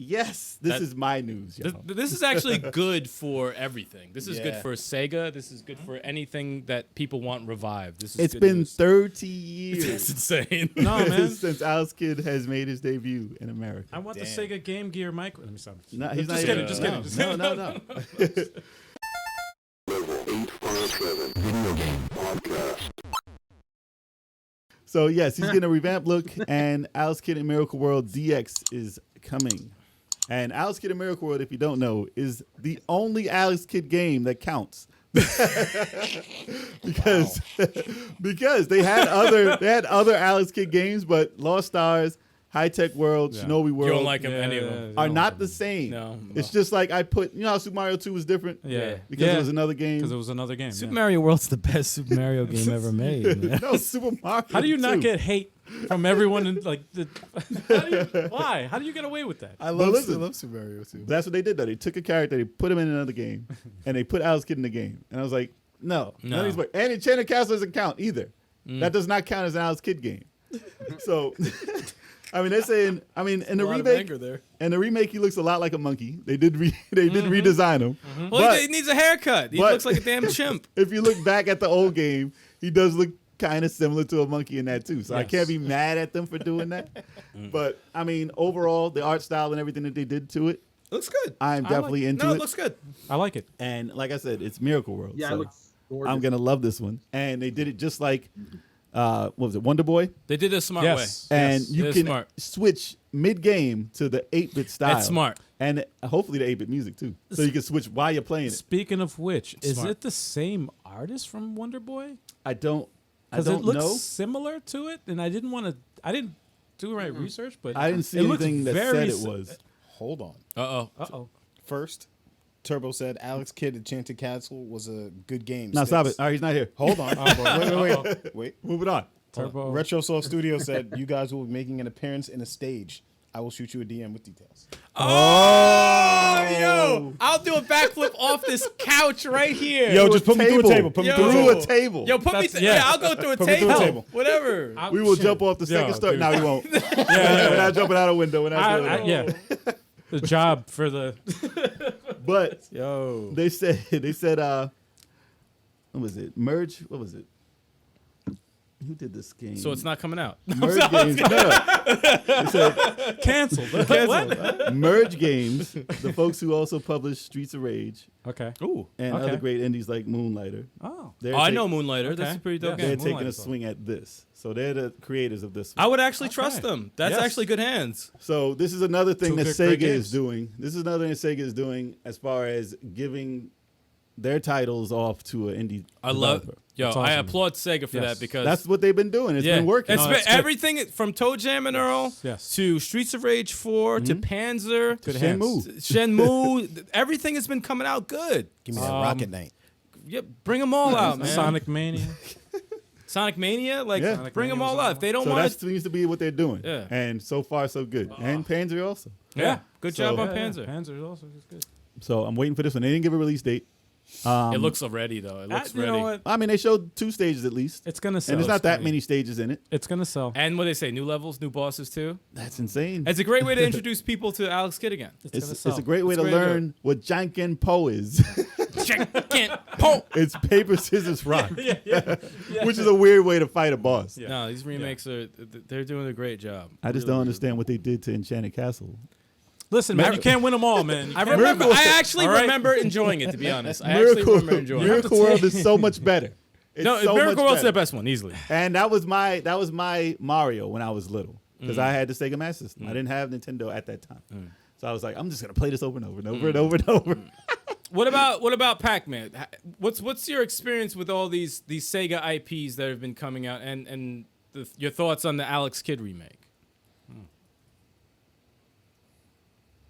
Yes, this is my news. This is actually good for everything. This is good for Sega. This is good for anything that people want revived. It's been 30 years. That's insane. No, man. Since Alex Kidd has made his debut in America. I want the Sega Game Gear micro. Let me stop. No, he's just not kidding. Just kidding. No. Level 857 Video Game Podcast. So yes, he's getting a revamped look, and Alex Kidd in Miracle World DX is coming. And Alex Kidd in Miracle World, if you don't know, is the only Alex Kidd game that counts. because they had other Alex Kidd games, but Lost Stars, High Tech World, Shinobi World, You don't like any of them. are not the same. No. It's just like I put, how Super Mario 2 was different? Because it was another game. Because it was another game. Super Mario World's the best Super Mario game ever made. Man. No, Super Mario. How do you 2. not get hate from everyone? Why? How do you get away with that? I love Super Mario too. That's what they did, though. They took a character, they put him in another game, and they put Alex Kidd in the game. And I was like, no. None of these work. And Enchanted Castle doesn't count either. That does not count as an Alex Kidd game. So, I mean, they're saying, in the remake, he looks a lot like a monkey. They did redesign him. Well, he needs a haircut. He looks like a damn chimp. If you look back at the old game, he does look kind of similar to a monkey in that too. So I can't be mad at them for doing that. But I mean, overall, the art style and everything that they did to it, Looks good. I'm definitely into it. It looks good. I like it. And like I said, it's Miracle World. Yeah, so it looks gorgeous. I'm gonna love this one. And they did it just like what was it, Wonder Boy? They did it a smart way. And you They're can smart. switch mid-game to the 8-bit style. That's smart. And hopefully the 8-bit music too. So you can switch while you're playing it. Speaking of which, is Smart. it the same artist from Wonder Boy? I don't Because it looks know. similar to it, and I didn't do the right research, but I didn't see it looks anything that very said it was. Hold on. Uh-oh. First, Turbo said Alex Kidd Enchanted Castle was a good game. No, stop Stikz. it. All right, he's not here. Hold on. Wait. Moving on. Turbo. Retrosoft Studio said you guys will be making an appearance in a stage. I will shoot you a DM with details. Oh, yo! I'll do a backflip off this couch right here. Yo, just put me through a table. Put me through a Through table. a table. Yo, put me. I'll go through a Put me through table. a table. Whatever. We will jump off the second story. dude. No, we won't. We're not jumping out a window. We're not doing that. Yeah. The job for the But yo. they said what was it? Merge? What was it? Who did this game? So it's not coming out. Merge Games. No. They said Canceled. What? Merge Games, the folks who also published Streets of Rage Okay. Ooh. and Okay. other great indies like Moonlighter. Oh. They're I tak- know Moonlighter. That's Okay. a pretty dope Yeah. They're game. taking a Moonlighter's swing at this. So they're the creators of this I one. would actually trust them. That's Yes. actually good hands. So this is another thing Two that great Sega is games. doing. This is another thing Sega is doing as far as giving their titles off to an indie I love. developer. Yo, That's I awesome. applaud Sega for Yes. that because That's what they've been doing. It's been working. It's No, been that's good. everything from Toe Jam and Earl Yes. to Streets of Rage 4 to Panzer Good Shenmue. hands. Shenmue. Everything has been coming out good. Give me that Rocket Knight. Yeah, bring them all out, man. Sonic Mania. Sonic Mania, like Yeah. bring them Mania was all out. If they don't So want that to, seems to be what they're doing. Yeah. And so far, so good. And Panzer also. yeah, good job So- on Panzer. Panzer also is good. So I'm waiting for this one. They didn't give a release date. It looks ready though. It looks You ready. know what? I mean, they showed 2 stages at least. It's gonna sell. And there's not that many stages in it. It's gonna sell. And what they say, new levels, new bosses too. That's insane. It's a great way to introduce people to Alex Kidd again. It's gonna It's sell. a great way It's to great to do learn what Janken Po is. Can't pull. It's paper, scissors, rock. Which is a weird way to fight a boss. No, these remakes they're doing a great job. I just don't understand what they did to Enchanted Castle. Listen, man, you can't win them all, man. I remember. Miracle- I actually All right. remember enjoying it. To be honest, I actually remember enjoying it. Miracle World is so much better. It's No, so Miracle much World's better. the best one, easily. And that was my Mario when I was little because I had the Sega Master System. I didn't have Nintendo at that time, so I was like, I'm just gonna play this over and over and over and over and over. What about Pac-Man? What's your experience with all these Sega IPs that have been coming out, and your thoughts on the Alex Kidd remake?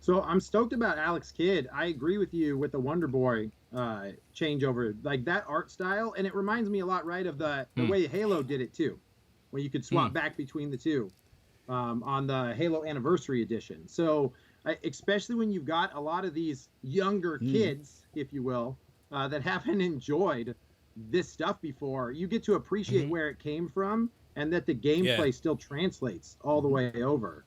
So I'm stoked about Alex Kidd. I agree with you with the Wonder Boy changeover, like that art style, and it reminds me a lot, right, of the way Halo did it too, where you could swap back between the two on the Halo Anniversary Edition. So especially when you've got a lot of these younger kids, if you will, that haven't enjoyed this stuff before, you get to appreciate where it came from and that the gameplay still translates all the way over.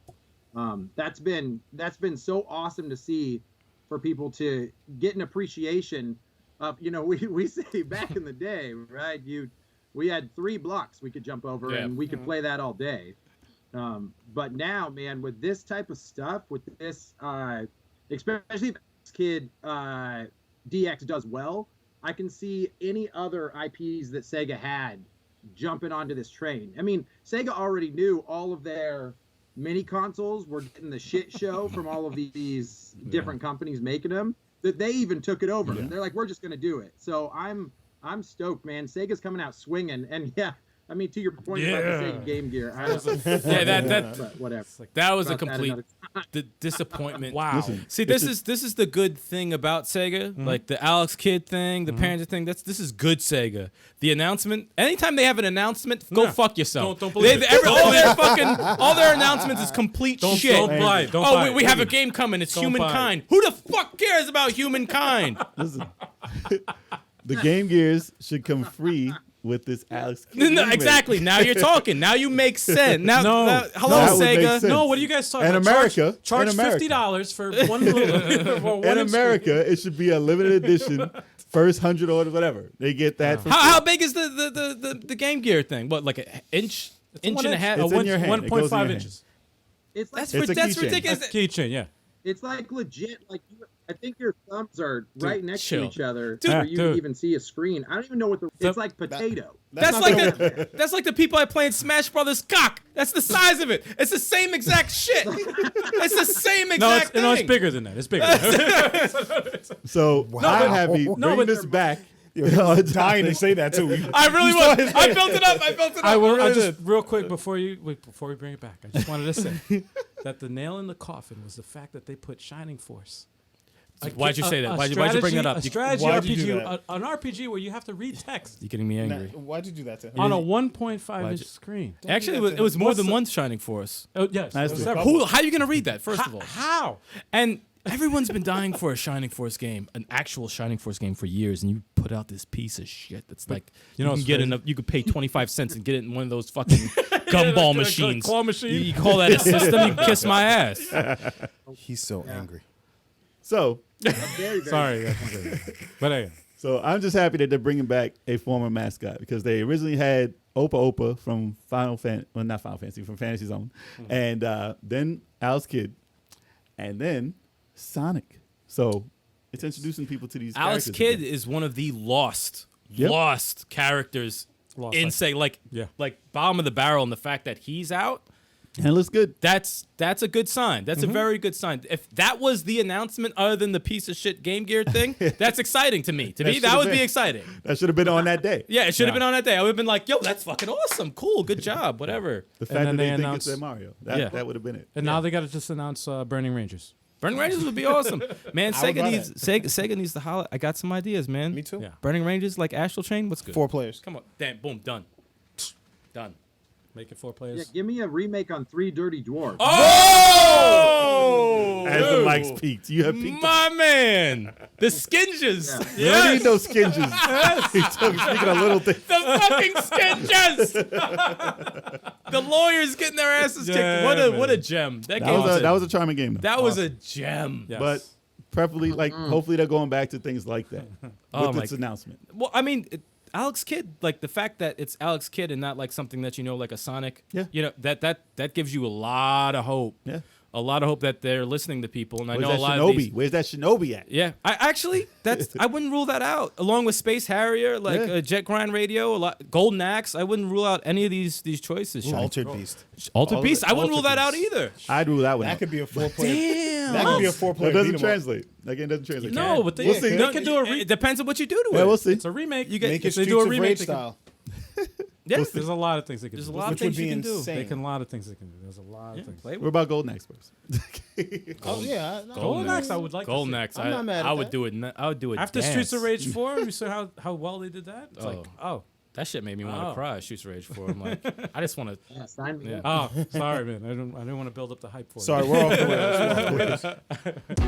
That's been so awesome to see, for people to get an appreciation of, we say back in the day, right? We had 3 blocks we could jump over, and we could play that all day. But now, man, with this type of stuff, with this, especially if this kid DX does well, I can see any other IPs that Sega had jumping onto this train. I mean, Sega already knew all of their mini consoles were getting the shit show from all of these different companies making them, that they even took it over. They're like, we're just going to do it. So I'm stoked, man. Sega's coming out swinging. And I mean, to your point about the Sega Game Gear, but whatever. That was a complete disappointment. Wow. Listen, see, this is the good thing about Sega, like the Alex Kidd thing, the Parents thing. This is good Sega. The announcement. Anytime they have an announcement, go fuck yourself. Don't believe it. All their announcements is complete shit. Don't buy it. We have a game coming. It's Humankind. Who the fuck cares about Humankind? Listen, the Game Gears should come free with this Alex Kidd No, exactly. Now you're talking. Now you make sense. Now, hello, Sega. No, what are you guys talking in about? America, Charge in America. $50 for one little. In America, it should be a limited edition, first 100 orders, whatever. They get that. How big is the Game Gear thing? What, like an inch and a half? It's in your hand. 1.5 inches. It's like, That's ridiculous. That's keychain, yeah. It's like legit. Like I think your thumbs are right next to each other, Dude, where you can even see a screen. I don't even know what it's like potato. That's like the people I play in Smash Brothers cock. That's the size of it. It's the same exact shit. It's the same exact thing. No, it's bigger than that. It's bigger. So how have you bring this back? You're dying to say that too. I really was. I built it up. I just real quick before we bring it back, I just wanted to say that the nail in the coffin was the fact that they put Shining Force. Why'd you say that? Why'd you bring that up? A strategy why'd you RPG, do that? an RPG where you have to read text You're getting me angry. Why'd you do that to him? on a 1.5-inch screen. Actually, it was more than one Shining Force. Oh yes, Nice. it was several. How are you gonna read that? First of all, How? and everyone's been dying for a Shining Force game, an actual Shining Force game for years, and you put out this piece of shit that's like you can get enough. You could pay 25 cents and get it in one of those fucking gumball machines. Claw machine. You call that a system? You can kiss my ass. He's so angry. So, Very, very Sorry, but so I'm just happy that they're bringing back a former mascot, because they originally had Opa from not Final Fantasy, from Fantasy Zone, and then Alex Kidd, and then Sonic. So it's introducing people to these. Alex characters Kidd again. is one of the lost characters in say like bottom of the barrel, and the fact that he's out. And it looks good. That's a good sign. That's a very good sign. If that was the announcement, other than the piece of shit Game Gear thing, that's exciting to me. To me, that would be exciting. That should have been on that day. Yeah, it should have been on that day. I would have been like, "Yo, that's fucking awesome, cool, good job, whatever." The fact that they think it's their Mario, Yeah. that would have been it. And now they got to just announce Burning Rangers. Burning Rangers would be awesome, man. Sega needs to holler. I got some ideas, man. Me too. Yeah. Burning Rangers like Astral Chain. What's good? 4 players. Come on, damn, boom, done. Make it 4 players. Yeah, give me a remake on 3 Dirty Dwarfs. Oh! As the mics peaked, you have peaked. My man, the Skinges. You don't need those skinges. He's speaking of little things. The fucking Skinges. The lawyers getting their asses kicked. Yeah, What a gem. That was a charming game, though. That was a gem. Yes. But preferably, hopefully they're going back to things like that with this announcement. Well, I mean, Alex Kidd, like the fact that it's Alex Kidd and not like something that like a Sonic. Yeah. You know, that gives you a lot of hope. Yeah. A lot of hope that they're listening to people, and I know Where's a that lot Shinobi? of these. Where's that Shinobi at? Yeah, I wouldn't rule that out. Along with Space Harrier, like Jet Grind Radio, Golden Axe, I wouldn't rule out any of these choices. Altered Beast. Altered Beast, I wouldn't rule Altered that out Beast. either. I'd rule that one That out. could be a 4-player. Damn. That could be a 4-player. That doesn't beat 'em up. translate. That game doesn't translate. No, but We'll see. they can do It depends on what you do to it. Yeah, we'll see. It's a remake. You get- Make it if they Streets do a of remake, Rage they can- style. Yeah, There's a lot of things they can there's a do. lot of Which things would you be can do. insane. They can a lot of things they can do. There's a lot of things. Play What about Golden Axe first? Oh yeah. Golden Axe, I would like Golden to see. Axe, I'm not mad at I would that. do it. I would do it. After Streets of Rage 4, you saw how well they did that? It's like, That shit made me want to Oh. cry. Streets of Rage 4. I'm like, I just want to. Yeah, sign me Yeah. up. oh, sorry, man. I didn't want to build up the hype for it. Sorry, we're off the rails.